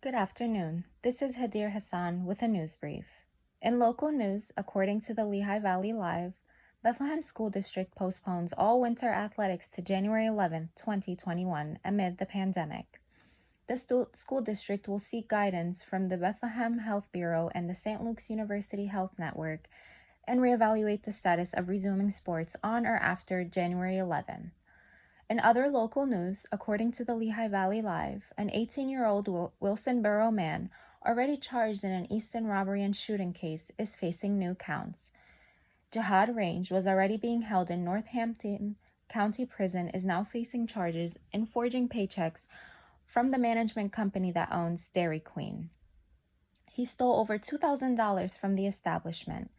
Good afternoon. This is Hadir Hassan with a news brief. In local news, according to the Lehigh Valley Live, Bethlehem School District postpones all winter athletics to January 11, 2021, amid the pandemic. The school district will seek guidance from the Bethlehem Health Bureau and the St. Luke's University Health Network and reevaluate the status of resuming sports on or after January 11. In other local news, according to the Lehigh Valley Live, an 18-year-old Wilsonboro man, already charged in an Easton robbery and shooting case, is facing new counts. Jihad Range was already being held in Northampton County Prison, is now facing charges in forging paychecks from the management company that owns Dairy Queen. He stole over $2,000 from the establishment.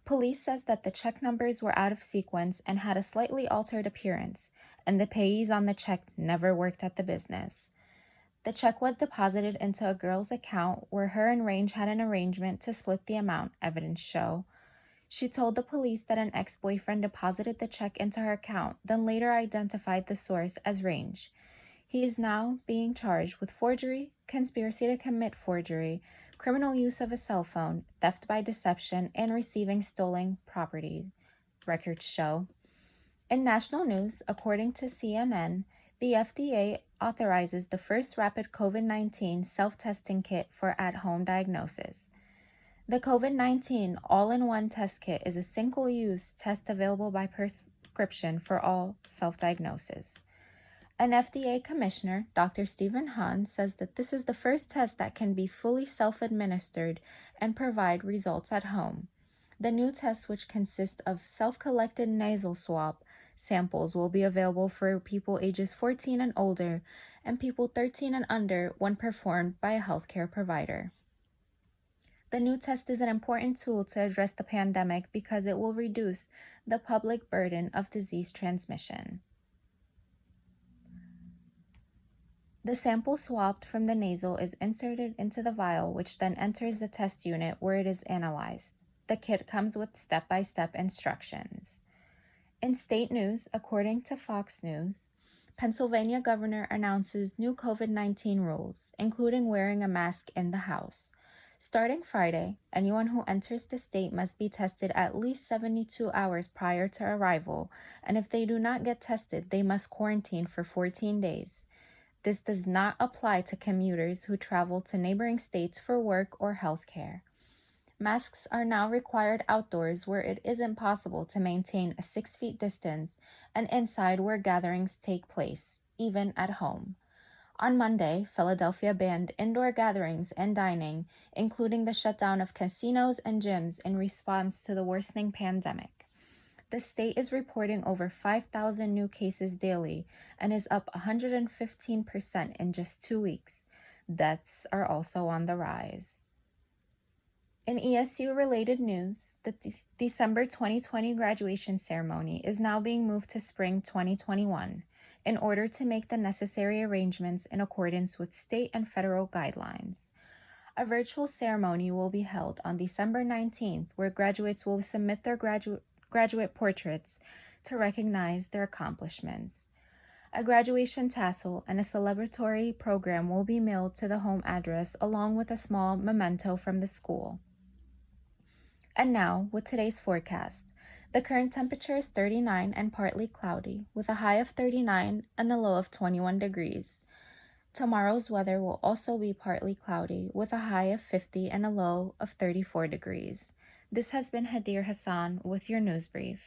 Police says that the check numbers were out of sequence and had a slightly altered appearance, and the payees on the check never worked at the business. The check was deposited into a girl's account where her and Range had an arrangement to split the amount, evidence show. She told the police that an ex-boyfriend deposited the check into her account, then later identified the source as Range. He is now being charged with forgery, conspiracy to commit forgery, criminal use of a cell phone, theft by deception, and receiving stolen property, records show. In national news, according to CNN, the FDA authorizes the first rapid COVID-19 self-testing kit for at-home diagnosis. The COVID-19 all-in-one test kit is a single-use test available by prescription for all self-diagnosis. An FDA commissioner, Dr. Stephen Hahn, says that this is the first test that can be fully self-administered and provide results at home. The new test, which consists of self-collected nasal swab samples, will be available for people ages 14 and older and people 13 and under when performed by a healthcare provider. The new test is an important tool to address the pandemic because it will reduce the public burden of disease transmission. The sample swabbed from the nasal is inserted into the vial, which then enters the test unit where it is analyzed. The kit comes with step-by-step instructions. In state news, according to Fox News, Pennsylvania governor announces new COVID-19 rules, including wearing a mask in the house. Starting Friday, anyone who enters the state must be tested at least 72 hours prior to arrival, and if they do not get tested, they must quarantine for 14 days. This does not apply to commuters who travel to neighboring states for work or health care. Masks are now required outdoors where it isn't possible to maintain a 6 feet distance and inside where gatherings take place, even at home. On Monday, Philadelphia banned indoor gatherings and dining, including the shutdown of casinos and gyms in response to the worsening pandemic. The state is reporting over 5,000 new cases daily and is up 115% in just 2 weeks. Deaths are also on the rise. In ESU-related news, the December 2020 graduation ceremony is now being moved to spring 2021 in order to make the necessary arrangements in accordance with state and federal guidelines. A virtual ceremony will be held on December 19th, where graduates will submit their graduate portraits to recognize their accomplishments. A graduation tassel and a celebratory program will be mailed to the home address along with a small memento from the school. And now, with today's forecast. The current temperature is 39 and partly cloudy, with a high of 39 and a low of 21 degrees. Tomorrow's weather will also be partly cloudy, with a high of 50 and a low of 34 degrees. This has been Hadir Hassan with your news brief.